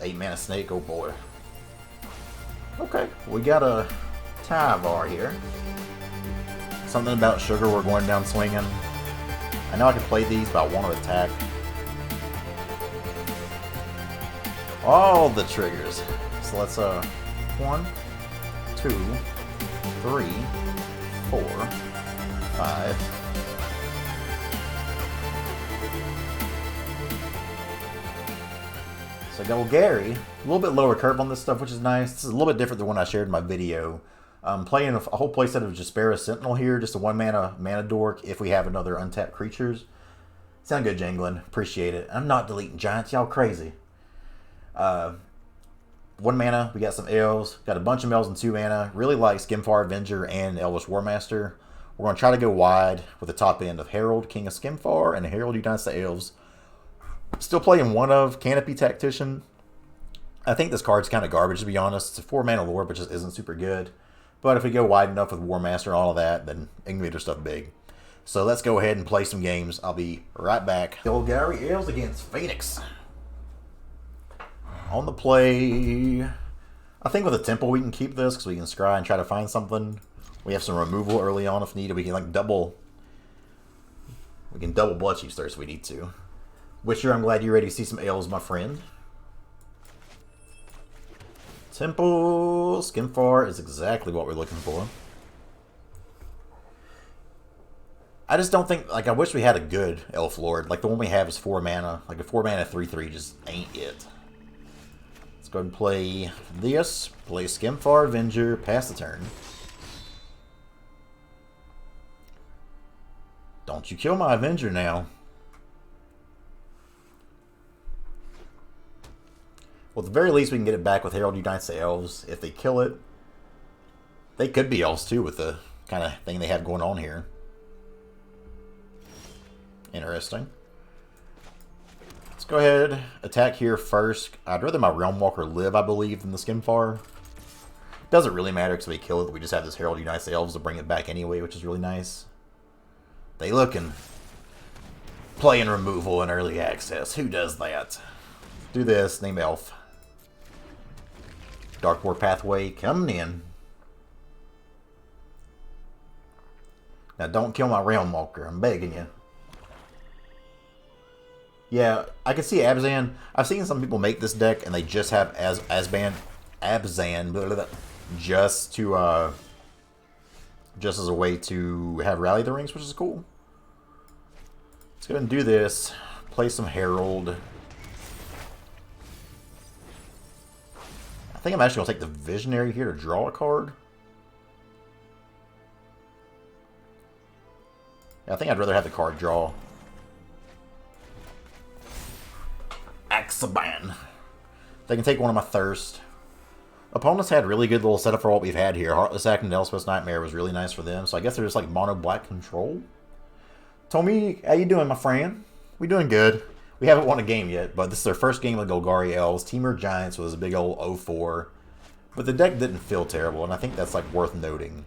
8 mana snake, oh boy. Okay, we got a Tyvar here. Something about sugar, we're going down swinging. I know I can play these, but I want to attack. All the triggers. So let's 1, 2, 3, 4, 5. So Golgari, a little bit lower curve on this stuff, which is nice. This is a little bit different than one I shared in my video. I'm playing a whole playset of Jaspera Sentinel here, just a 1 mana dork if we have another untapped creatures. Sound good, Jangling. Appreciate it. I'm not deleting giants, y'all crazy. 1 mana, we got some elves. Got a bunch of elves and 2 mana. Really like Skemfar, Avenger, and Elvish Warmaster. We're going to try to go wide with the top end of Harald, King of Skemfar, and Harald Unites the Elves. Still playing one of Canopy Tactician. I think this card's kind of garbage, to be honest. It's a 4 mana lore, but just isn't super good. But if we go wide enough with Warmaster and all of that, then it can make their stuff big. So let's go ahead and play some games. I'll be right back. Golgari Elves against Phoenix. On the play. I think with a Temple we can keep this because we can scry and try to find something. We have some removal early on if needed. We can like double. We can double Bloodchief Thirst if we need to. Witcher, I'm glad you're ready to see some elves, my friend. Temple Skemfar is exactly what we're looking for. I just don't think, like, I wish we had a good Elf Lord. Like, the one we have is 4 mana. Like, a 4 mana 3/3 just ain't it. Let's go ahead and play this. Play Skemfar, Avenger, pass the turn. Don't you kill my Avenger now. Well, at the very least, we can get it back with Harald Unites the Elves. If they kill it, they could be elves too with the kind of thing they have going on here. Interesting. Let's go ahead, attack here first. I'd rather my Realmwalker live, I believe, than the Skemfar. Doesn't really matter because if we kill it, we just have this Harald Unites the Elves to bring it back anyway, which is really nice. They looking. Playing removal in early access. Who does that? Do this, name Elf. Dark War Pathway coming in. Now don't kill my Realmwalker, I'm begging you. Yeah, I can see Abzan. I've seen some people make this deck and they just have Abzan blah, blah, blah, just to just as a way to have Rally the Rings, which is cool. Let's go ahead and do this. Play some Harald. I think I'm actually going to take the Visionary here to draw a card. Yeah, I think I'd rather have the card draw. Abzan. They can take one of my Thirst. Opponents had really good little setup for what we've had here. Heartless Act and Elspeth's Nightmare was really nice for them. So I guess they're just like mono black control. Tommy, how you doing, my friend? We doing good. We haven't won a game yet, but this is their first game with Golgari Elves. Teamer Giants was a big old 0-4. But the deck didn't feel terrible, and I think that's like worth noting.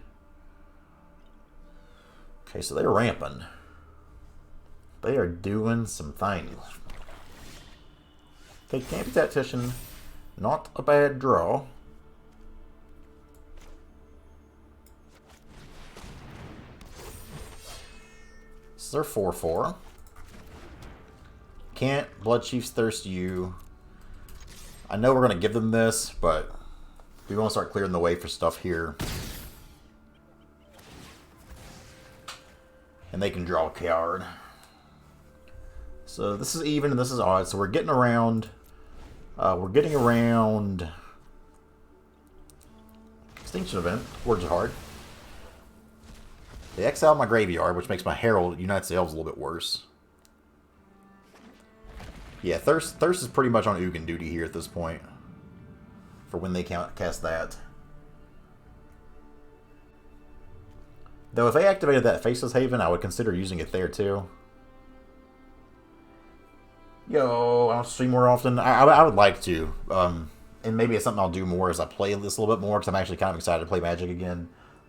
Okay, so they're ramping. They are doing some things. Okay, Canopy Tactician, not a bad draw. This is their 4-4. Can't Bloodchief's Thirst you. I know we're going to give them this, but we want to start clearing the way for stuff here. And they can draw a card. So this is even and this is odd. So we're getting around. Extinction Event. Words are hard. They exiled my graveyard, which makes my Harald Unites the Elves a little bit worse. Yeah, Thirst is pretty much on Ugin duty here at this point. For when they cast that. Though if they activated that Faceless Haven, I would consider using it there too. Yo, I don't stream more often. I would like to. And maybe it's something I'll do more as I play this a little bit more, because I'm actually kind of excited to play Magic again.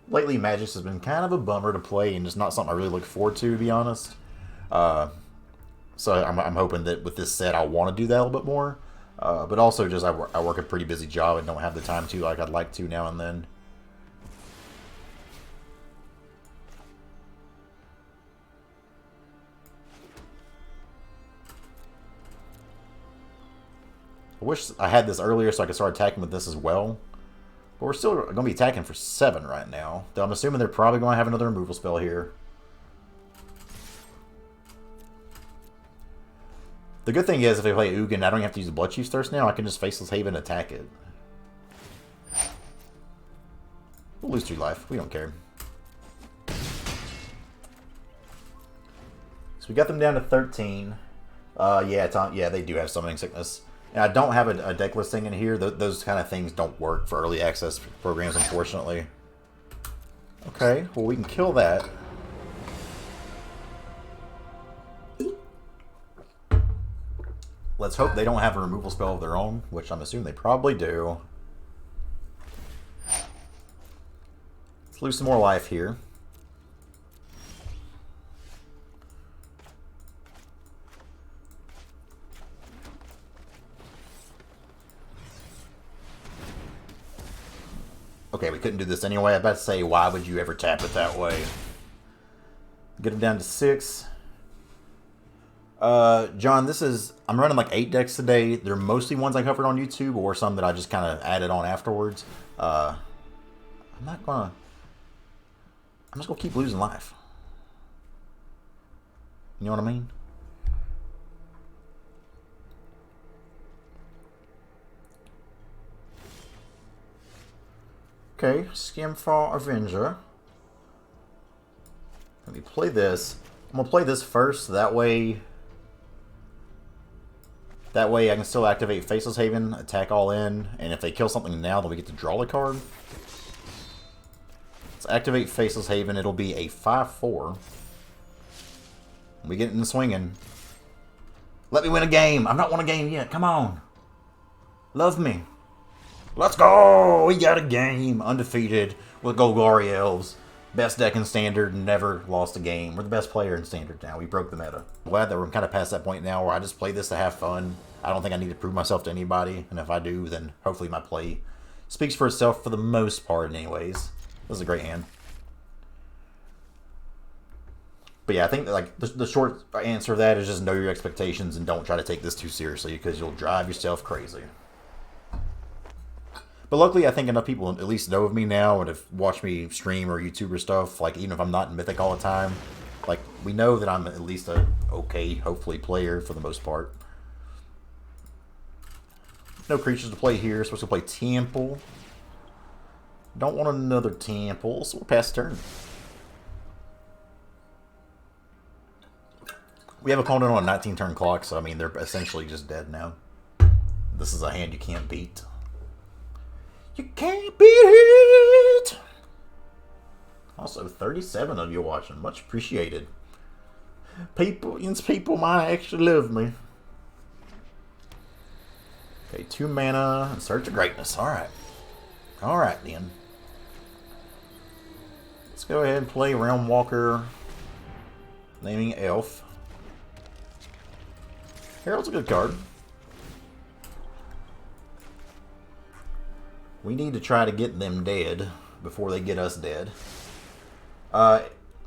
Lately, Magic has been kind of a bummer to play, and just not something I really look forward to be honest. So I'm hoping that with this set, I'll want to do that a little bit more. But also just I work a pretty busy job and don't have the time to like I'd like to now and then. I wish I had this earlier so I could start attacking with this as well. But we're still going to be attacking for 7 right now. Though I'm assuming they're probably going to have another removal spell here. The good thing is if they play Ugin, I don't have to use the Bloodchief's Thirst now. I can just Faceless Haven and attack it. We'll lose 3 life. We don't care. So we got them down to 13. Yeah, they do have Summoning Sickness. And I don't have a deck listing in here. Those kind of things don't work for early access programs, unfortunately. Okay, well we can kill that. Let's hope they don't have a removal spell of their own, which I'm assuming they probably do. Let's lose some more life here. Okay, we couldn't do this anyway. I was about to say, why would you ever tap it that way? Get him down to 6. John, I'm running like 8 decks today. They're mostly ones I covered on YouTube or some that I just kind of added on afterwards. I'm just going to keep losing life. You know what I mean? Okay, Skemfar Avenger. Let me play this. I'm gonna play this first, so that way I can still activate Faceless Haven, attack all in, and if they kill something now, then we get to draw the card. Let's activate Faceless Haven. It'll be a 5/4. We get in the swinging. Let me win a game. I've not won a game yet. Come on. Love me. Let's go! We got a game! Undefeated with Golgari Elves. Best deck in Standard, never lost a game. We're the best player in Standard now. We broke the meta. I'm glad that we're kind of past that point now where I just play this to have fun. I don't think I need to prove myself to anybody. And if I do, then hopefully my play speaks for itself for the most part anyways. This is a great hand. But yeah, I think like the short answer to that is just know your expectations and don't try to take this too seriously because you'll drive yourself crazy. But luckily, I think enough people at least know of me now and have watched me stream or YouTuber stuff. Like, even if I'm not in Mythic all the time, like, we know that I'm at least a okay, hopefully, player for the most part. No creatures to play here. Supposed to play Temple. Don't want another Temple, so we'll pass turn. We have an opponent on a 19-turn clock, so, I mean, they're essentially just dead now. This is a hand you can't beat. You can't beat it! Also, 37 of you watching. Much appreciated. People might actually love me. Okay, 2 mana and Search of Greatness. Alright. Alright, then. Let's go ahead and play Realm Walker. Naming Elf. Harald's a good card. We need to try to get them dead before they get us dead.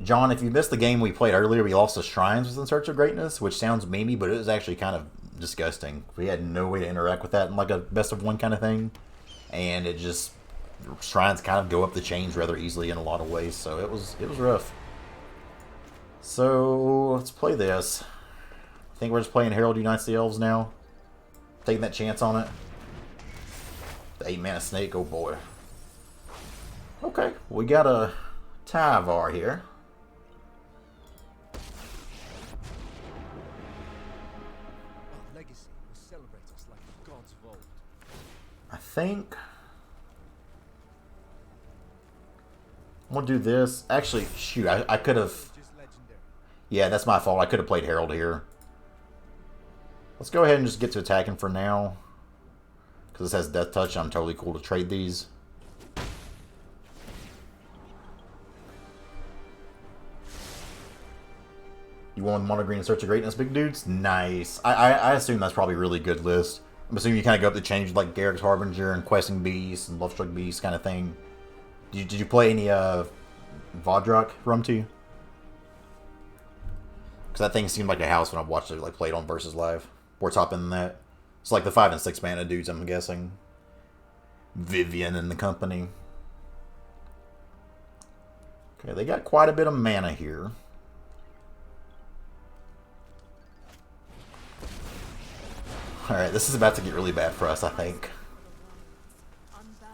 John, if you missed the game we played earlier, we lost the Shrines within Search of Greatness, which sounds memey, but it was actually kind of disgusting. We had no way to interact with that in like a best of one kind of thing. And it just... Shrines kind of go up the chains rather easily in a lot of ways, so it was rough. So, let's play this. I think we're just playing Harald Unites the Elves now. Taking that chance on it. The 8-mana snake, oh boy. Okay, we got a Tyvar here. Our legacy will celebrate us like the gods of old. I think I'm gonna do this. Actually, shoot, I could have. Yeah, that's my fault. I could have played Harald here. Let's go ahead and just get to attacking for now. Because this has Death Touch, I'm totally cool to trade these. You want Mono Green and Search of Greatness, big dudes? Nice. I assume that's probably a really good list. I'm assuming you kind of go up the change like Garrick's Harbinger and Questing Beast and Lovestruck Beast kind of thing. Did you play any Vodrak Rumty? Because that thing seemed like a house when I watched it like played on Versus Live. We're topping than that. It's like the 5 and 6 mana dudes, I'm guessing. Vivian and the company. Okay, they got quite a bit of mana here. Alright, this is about to get really bad for us, I think.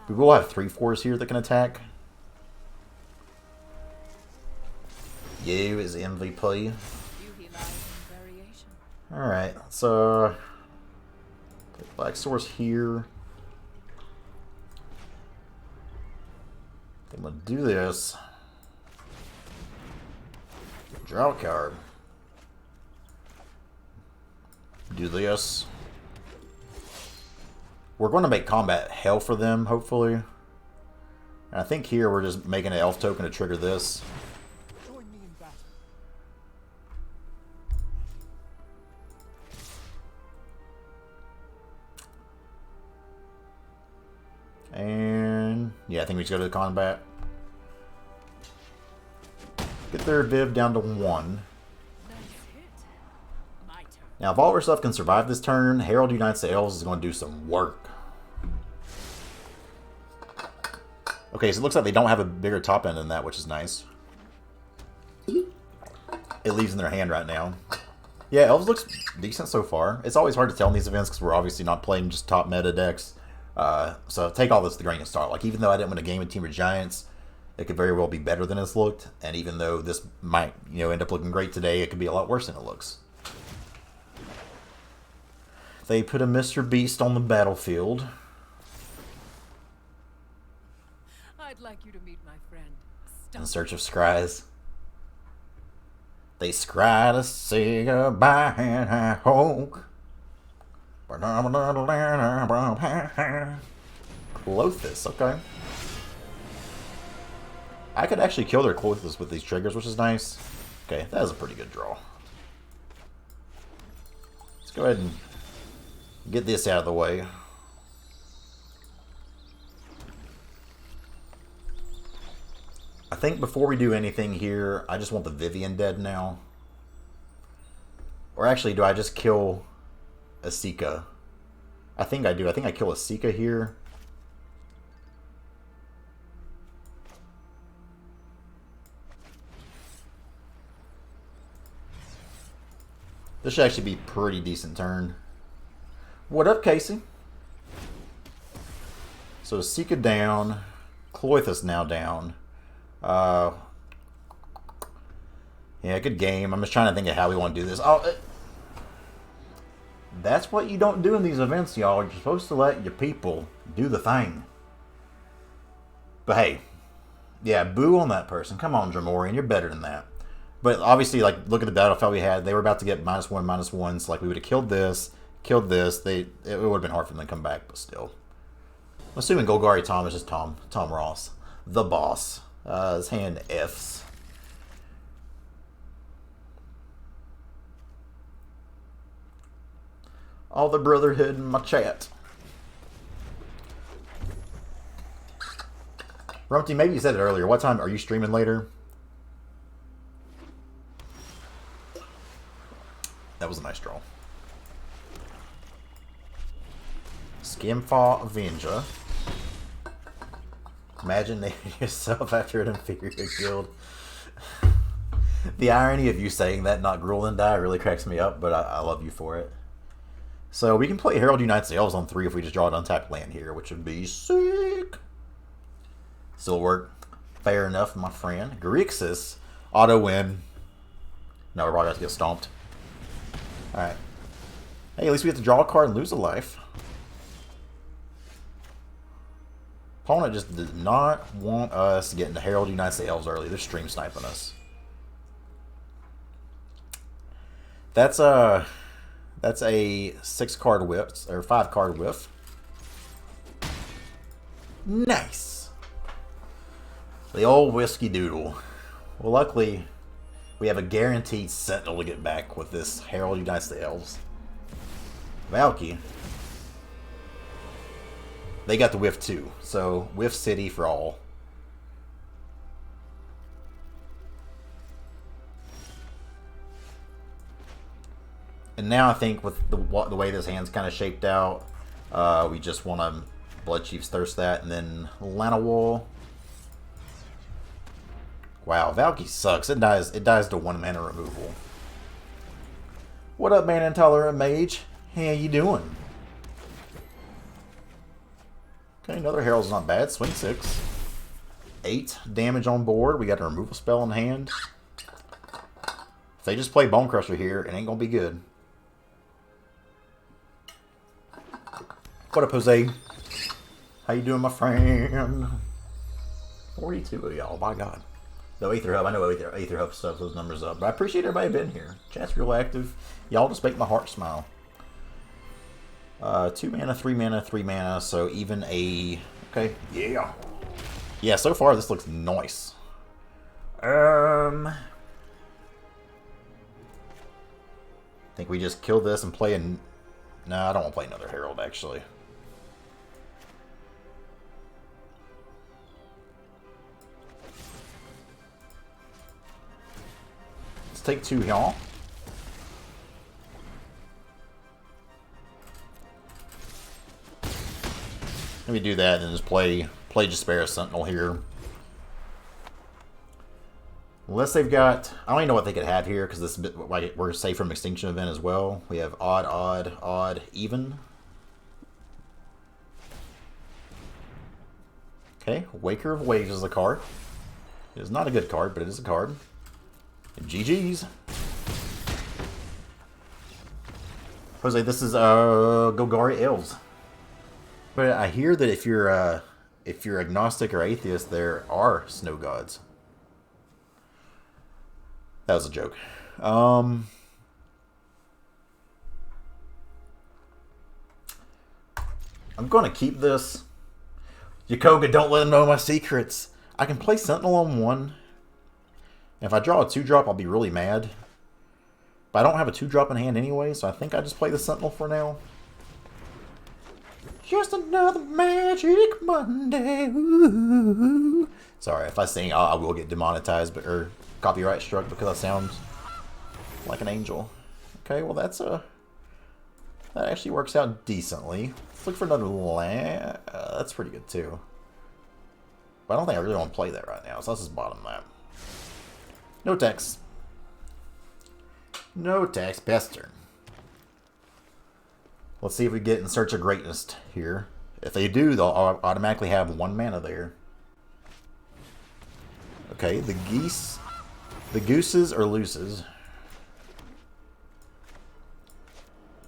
We will have 3/4s here that can attack. You is MVP. Alright, so Black Source here. I'm gonna do this. Draw a card. Do this. We're going to make combat hell for them, hopefully. And I think here we're just making an elf token to trigger this. Join me in battle. And yeah, I think we just go to the combat. Get their Viv down to 1. Now, if all of our stuff can survive this turn, Harald Unites the Elves is going to do some work. Okay, so it looks like they don't have a bigger top end than that, which is nice. It leaves in their hand right now. Yeah, Elves looks decent so far. It's always hard to tell in these events because we're obviously not playing just top meta decks. So take all this with a grain of salt. Like, even though I didn't win a game with Team of Giants, it could very well be better than it's looked. And even though this might, end up looking great today, it could be a lot worse than it looks. They put a Mr. Beast on the battlefield. I'd like you to meet my friend, In search of scries. They scry to say goodbye and I hope. Clothis, okay. I could actually kill their Clothis with these triggers, which is nice. Okay, that is a pretty good draw. Let's go ahead and get this out of the way. I think before we do anything here, I just want the Vivian dead now. Or actually, do I just kill Asika? I think I do. I think I kill Asika here. This should actually be a pretty decent turn. What up, Casey? So Asika down. Cloythus now down. Yeah, good game. I'm just trying to think of how we want to do this. That's what you don't do in these events, y'all. You're supposed to let your people do the thing. But hey, yeah, boo on that person. Come on, Dremorian, you're better than that. But obviously, like, look at the battlefield we had. They were about to get -1/-1, so like we would have killed this, it would have been hard for them to come back, but still. I'm assuming Golgari Tom is just Tom Ross, the boss. His hand F's. All the brotherhood in my chat. Rumty, maybe you said it earlier. What time are you streaming later? That was a nice draw. Skemfar Avenger. Imagine naming yourself after an inferior guild. The irony of you saying that, not Gruel and Die, really cracks me up, but I love you for it. So we can play Harald Unites the Elves on 3 if we just draw an untapped land here, which would be sick. Still work. Fair enough, my friend. Grixis. Auto win. No, we're probably about to get stomped. Alright. Hey, at least we have to draw a card and lose a life. Opponent just did not want us getting to Harald Unites the Elves early. They're stream sniping us. That's a 6-card whiff, or 5-card whiff. Nice. The old whiskey doodle. Well, luckily, we have a guaranteed Sentinel to get back with this Harald Unites the Elves. Valky. They got the whiff too. So whiff city for all. And now I think with the way this hand's kind of shaped out, we just want to Bloodchief's Thirst that, and then Llanowar. Wow, Valky sucks. It dies to 1 mana removal. What up, man? Intolerant Mage? How you doing? Okay, another Herald's not bad. Swing 6. 8 damage on board. We got a removal spell in hand. If they just play Bone Crusher here, it ain't gonna be good. What up, Jose? How you doing, my friend? 42 of y'all, my God. No, Aether Hub, I know Aether Hub stuff those numbers up, but I appreciate everybody being here. Chat's real active. Y'all just make my heart smile. 2 mana, 3 mana, 3 mana, so even a... Okay, yeah. Yeah, so far this looks nice. I think we just kill this and play an... No, I don't want to play another Herald, actually. Let's take 2 here. Let me do that and then just play Despair Sentinel here. Unless they've got... I don't even know what they could have here, because this like we're safe from Extinction Event as well. We have odd, odd, odd, even. Okay, Waker of Waves is a card. It is not a good card, but it is a card. And GG's. Jose, this is Golgari Elves. But I hear that if you're agnostic or atheist, there are snow gods. That was a joke. I'm gonna keep this. Yakoga, don't let him know my secrets. I can play Sentinel on 1. And if I draw a 2-drop, I'll be really mad. But I don't have a 2-drop in hand anyway, so I think I just play the Sentinel for now. Just another Magic Monday. Ooh. Sorry, if I sing, I will get demonetized or copyright struck because I sound like an angel. Okay, well that actually works out decently. Let's look for another land. That's pretty good too. But I don't think I really want to play that right now, so let's just bottom that. No text. No text. Best turn. Let's see if we get in Search of Greatness here. If they do, they'll automatically have 1 mana there. Okay, the geese. The gooses or looses.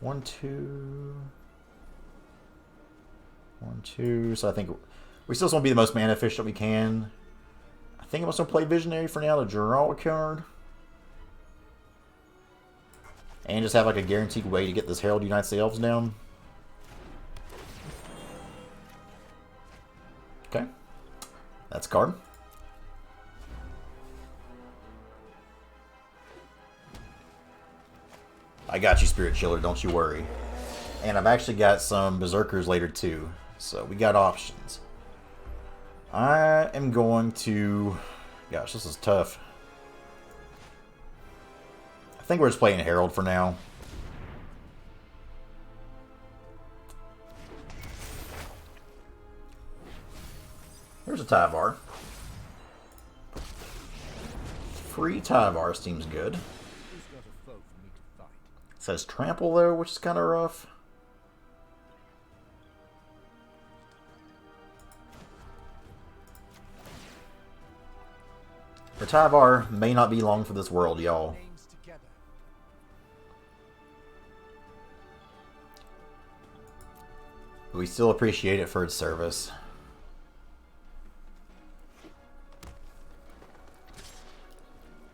1, 2. 1, 2. So I think we still want to be the most mana efficient we can. I think I'm just going to play Visionary for now to draw a card. And just have like a guaranteed way to get this Herald Unites the Elves down. Okay. That's a card. I got you, Spirit Chiller, don't you worry. And I've actually got some Berserkers later too. So we got options. I am going to... Gosh, this is tough. I think we're just playing Herald for now. Here's a Tyvar. Free Tyvar seems good. It says Trample there, which is kind of rough. The Tyvar may not be long for this world, y'all. We still appreciate it for its service.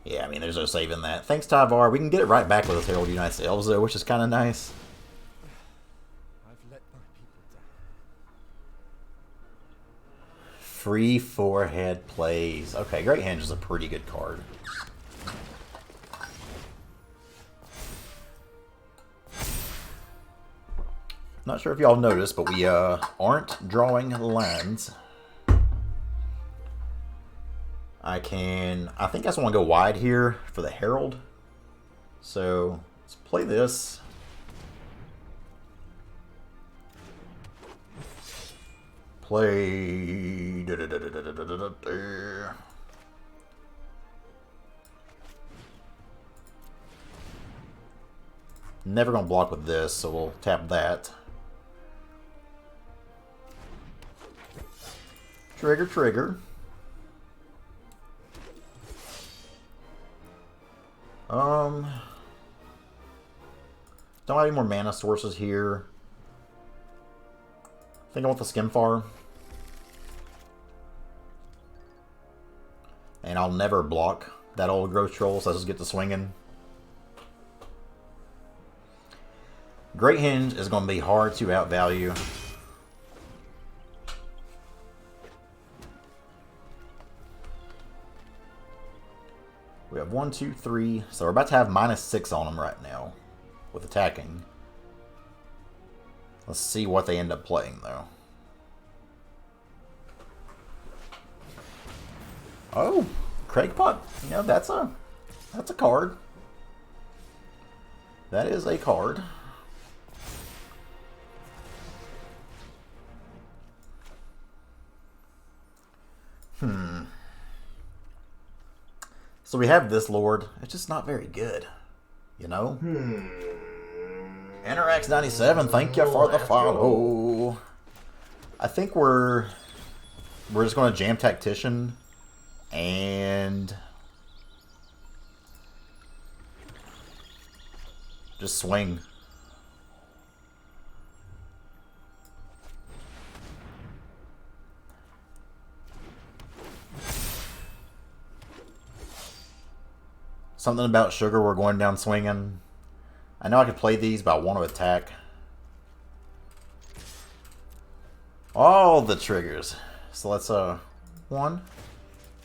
Yeah, I mean, there's no saving that. Thanks, Tyvar. We can get it right back with us Herald Unites the Elves, though, which is kind of nice. I've let my people down. Free forehead plays. Okay, Great Henge is a pretty good card. Not sure if y'all noticed, but we aren't drawing lands. I think I just want to go wide here for the Harald. So let's play this. Play. Never gonna block with this, so we'll tap that. Trigger, trigger. Don't have any more mana sources here. I think I want the Skemfar. And I'll never block that old growth troll, so let's just get to swinging. Great Hinge is going to be hard to outvalue. We have 1, 2, 3. So we're about to have -6 on them right now with attacking. Let's see what they end up playing, though. Oh, Craigpot. You know, that's a card. That is a card. So we have this Lord. It's just not very good, you know? Interax97, thank you for the follow. I think we're just going to jam Tactician and just swing. Something about sugar, we're going down swinging. I know I could play these, but I want to attack. All the triggers. So let's 1,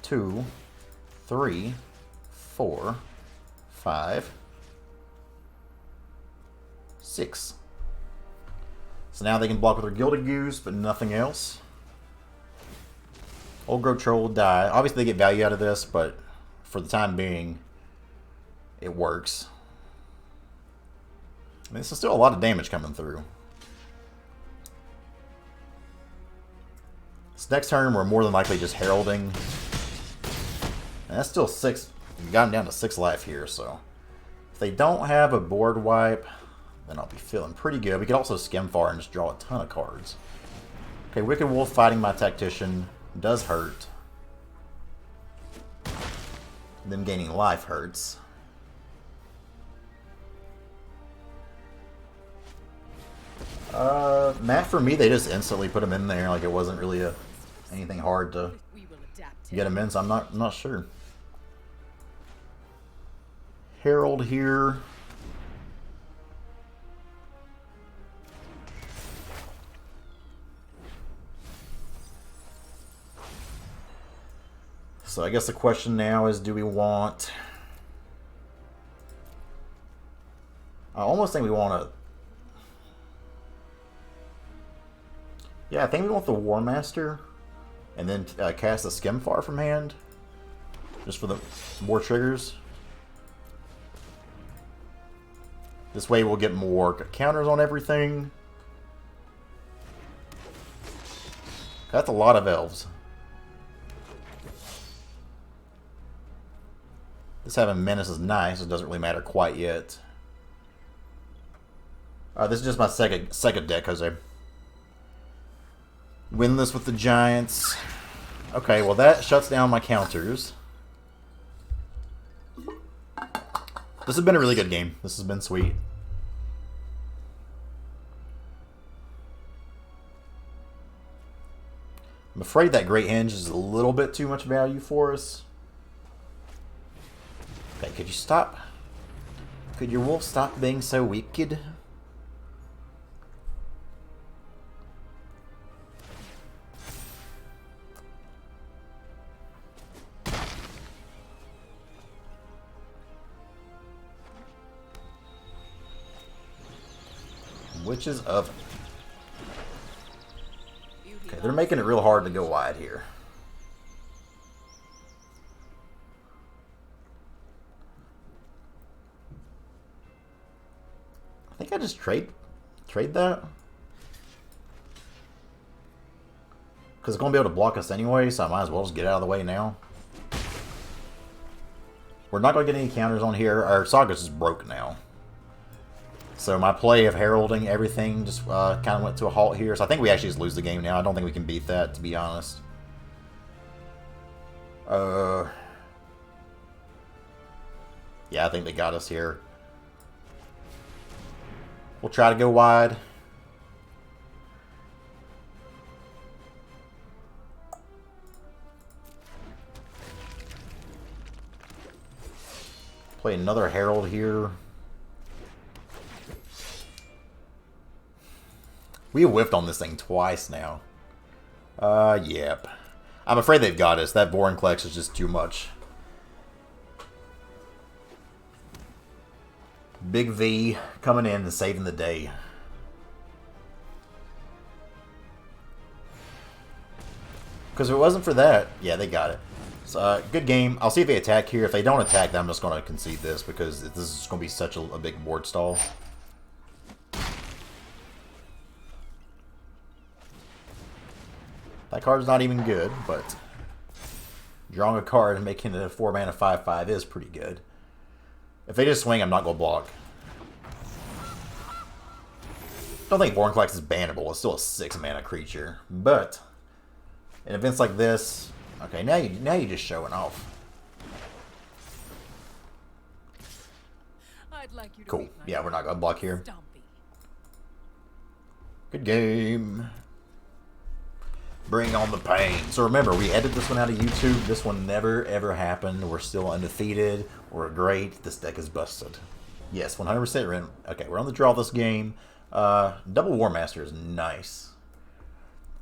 2, 3, 4, 5, 6. So now they can block with their Gilded Goose, but nothing else. Old Growth Troll will die. Obviously they get value out of this, but for the time being, it works. I mean, this is still a lot of damage coming through. This next turn, we're more than likely just heralding. And that's still 6. We've gotten down to 6 life here, so if they don't have a board wipe, then I'll be feeling pretty good. We could also Skemfar and just draw a ton of cards. Okay, Wicked Wolf fighting my Tactician does hurt. Them gaining life hurts. Matt, for me, they just instantly put him in there. Like, it wasn't really anything hard to get him in, so I'm not sure. Harald here. So I guess the question now is, do we want... I almost think we want to... Yeah, I think we want the Warmaster, and then cast the Skemfar from hand, just for the more triggers. This way we'll get more counters on everything. That's a lot of elves. This having Menace is nice, it doesn't really matter quite yet. This is just my second deck, Jose. Win this with the Giants. Okay, well that shuts down my counters. This has been a really good game. This has been sweet. I'm afraid that Great Hinge is a little bit too much value for us. Okay, could you stop? Could your wolf stop being so wicked? Witches of Okay, they're making it real hard to go wide here. I think I just trade that. Because it's going to be able to block us anyway, so I might as well just get out of the way now. We're not going to get any counters on here. Our Saga's just broke now. So my play of heralding everything just kind of went to a halt here. So I think we actually just lose the game now. I don't think we can beat that, to be honest. Yeah, I think they got us here. We'll try to go wide. Play another Herald here. We whiffed on this thing twice now. Yep. I'm afraid they've got us. That Vorinclex is just too much. Big V coming in and saving the day. Because if it wasn't for that, yeah, they got it. So, good game. I'll see if they attack here. If they don't attack, then I'm just going to concede this because this is going to be such a big board stall. That card's not even good, but drawing a card and making it a 4-mana 5/5 is pretty good. If they just swing, I'm not going to block. Don't think Vorinclex is bannable. It's still a 6-mana creature. But in events like this, okay, now you're just showing off. I'd like you to Cool. meet my Yeah, we're not going to block here. Stompy. Good game. Bring on the pain. So remember, we edited this one out of YouTube. This one never, ever happened. We're still undefeated. We're great. This deck is busted. Yes, 100% we're in. Okay, we're on the draw this game. Double Warmaster is nice.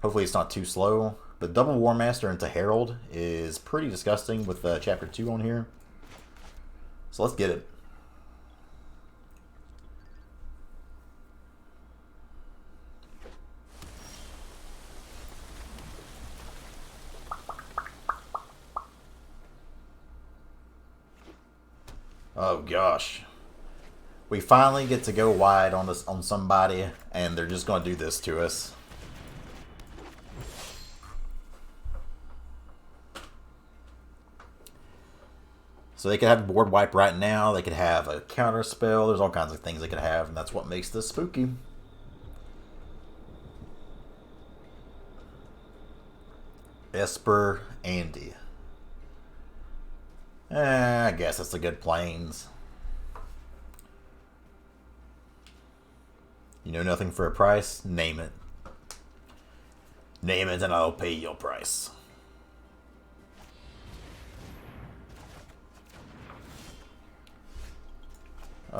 Hopefully it's not too slow. But double Warmaster into Herald is pretty disgusting with Chapter 2 on here. So let's get it. Oh gosh. We finally get to go wide on this on somebody, and they're just going to do this to us. So they could have a board wipe right now. They could have a counter spell. There's all kinds of things they could have, and that's what makes this spooky. Esper Andy. I guess that's the good planes. You know nothing for a price? Name it. Name it and I'll pay your price. I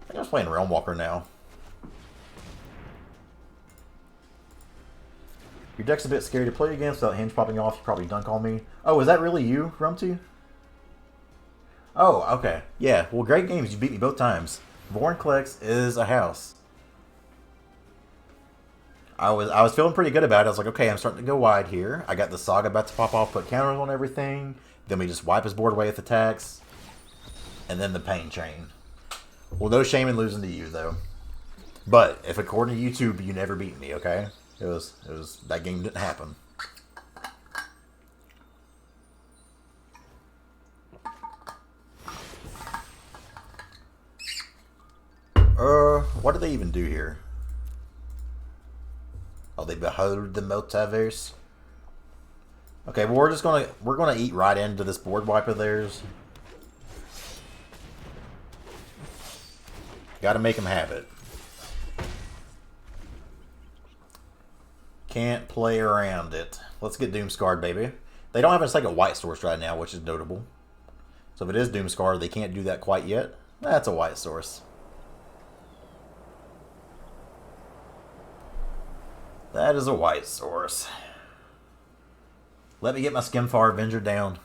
think I was playing Realm Walker now. Your deck's a bit scary to play against without hinge popping off. You probably dunk on me. Oh, is that really you, Rumty? Oh, okay. Yeah, well, great games. You beat me both times. Vorinclex is a house. I was feeling pretty good about it. I was like, okay, I'm starting to go wide here. I got the Saga about to pop off, put counters on everything. Then we just wipe his board away with attacks. And then the pain chain. Well, no shame in losing to you, though. But if according to YouTube, you never beat me, okay? It was that game didn't happen. What did they even do here? Oh, they behold the multiverse. Okay, well we're gonna eat right into this board wipe of theirs. Gotta make them have it. Can't play around it. Let's get Doomscarred, baby. They don't have a second white source right now, which is notable. So if it is Doomscarred, they can't do that quite yet. That's a white source. That is a white source. Let me get my Skemfar Avenger down.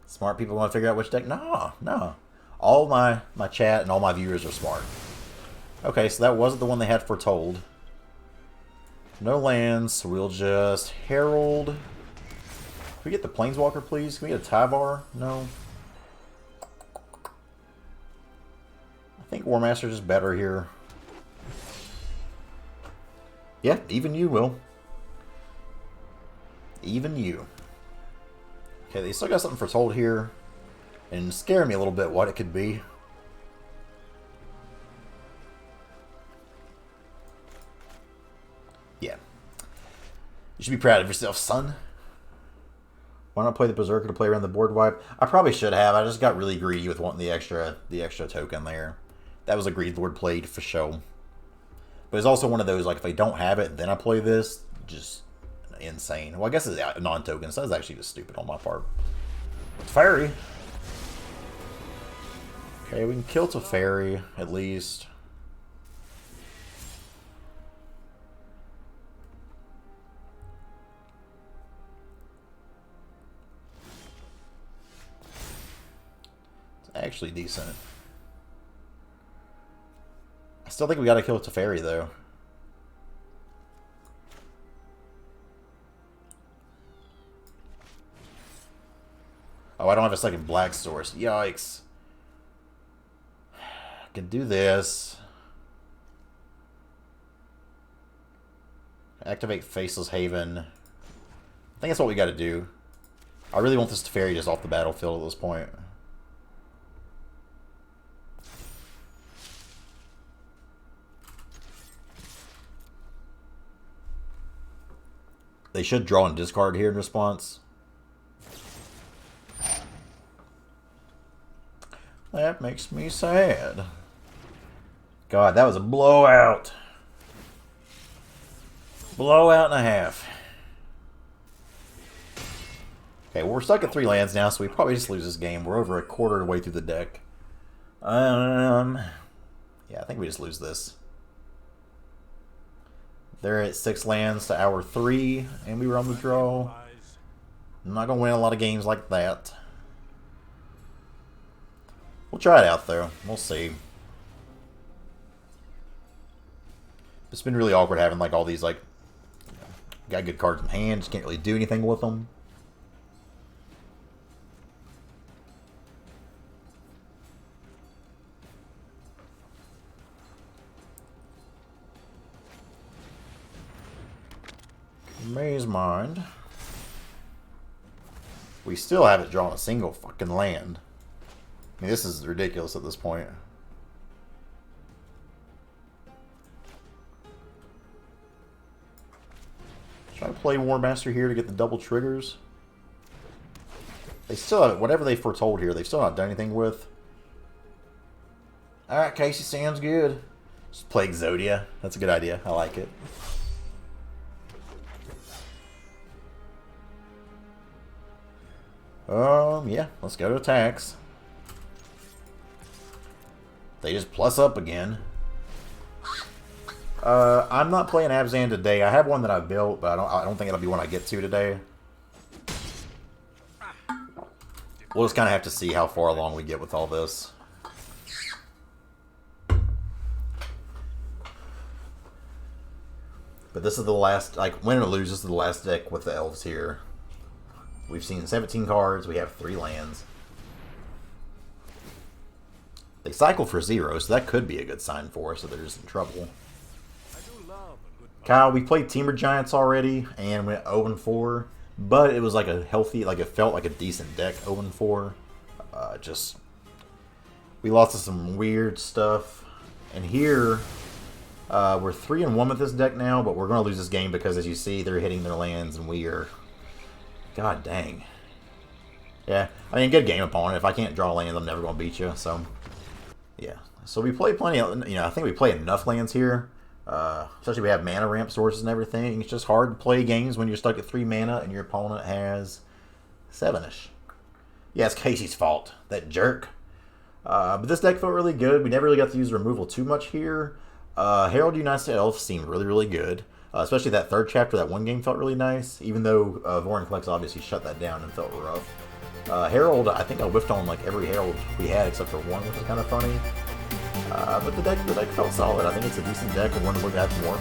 Smart people want to figure out which deck. No. All my chat and all my viewers are smart. Okay, so that wasn't the one they had foretold. No lands, so we'll just Herald. Can we get the Planeswalker, please? Can we get a Tyvar? No. I think Warmaster's just better here. Yeah, even you will. Even you. Okay, they still got something foretold here. And scare me a little bit what it could be. Yeah. You should be proud of yourself, son. Why not play the Berserker to play around the board wipe? I probably should have. I just got really greedy with wanting the extra token there. That was a Greed Lord played for show. But it's also one of those, like, if I don't have it, then I play this. Just insane. Well, I guess it's non-token, so that's actually just stupid on my part. Fairy. Okay, we can kill Teferi, at least. It's actually decent. I still think we gotta kill Teferi, though. Oh, I don't have a second black source. Yikes. I can do this. Activate Faceless Haven. I think that's what we gotta do. I really want this Teferi just off the battlefield at this point. They should draw and discard here in response. That makes me sad. God, that was a blowout. Blowout and a half. Okay, well, we're stuck at 3 lands now, so we probably just lose this game. We're over a quarter of the way through the deck. Yeah, I think we just lose this. They're at 6 lands to our 3, and we were on the draw. I'm not going to win a lot of games like that. We'll try it out, though. We'll see. It's been really awkward having, like, all these, like, got good cards in hand, just can't really do anything with them. Maze Mind. We still haven't drawn a single fucking land. I mean, this is ridiculous at this point. Try to play Warmaster here to get the double triggers. They still have whatever they foretold here. They've still not done anything with. All right, Casey, sounds good. Just play Exodia. That's a good idea. I like it. Yeah, let's go to attacks. They just plus up again. I'm not playing Abzan today. I have one that I built, but I don't think it'll be one I get to today. We'll just kind of have to see how far along we get with all this. But this is the last, like, win or lose, this is the last deck with the elves here. We've seen 17 cards, we have 3 lands. They cycle for 0, so that could be a good sign for us that they're just in trouble. Kyle, we played Temper Giants already, and went 0-4, but it was like a healthy, like it felt like a decent deck, 0-4. Just, we lost to some weird stuff. And here, we're 3-1 with this deck now, but we're going to lose this game because, as you see, they're hitting their lands, and we are... God dang. Yeah, I mean, good game opponent. If I can't draw lands, I'm never going to beat you, so... Yeah. So we play plenty of... You know, I think we play enough lands here. Especially we have mana ramp sources and everything. It's just hard to play games when you're stuck at 3 mana and your opponent has 7-ish. Yeah, it's Casey's fault. That jerk. But this deck felt really good. We never really got to use removal too much here. Herald Unites to Elf seemed really, really good. Especially that 3rd chapter, that one game felt really nice. Even though Vorinclex obviously shut that down and felt rough. Harald, I think I whiffed on like every Harald we had except for one, which is kind of funny. But the deck felt solid. I think it's a decent deck and one to look at more.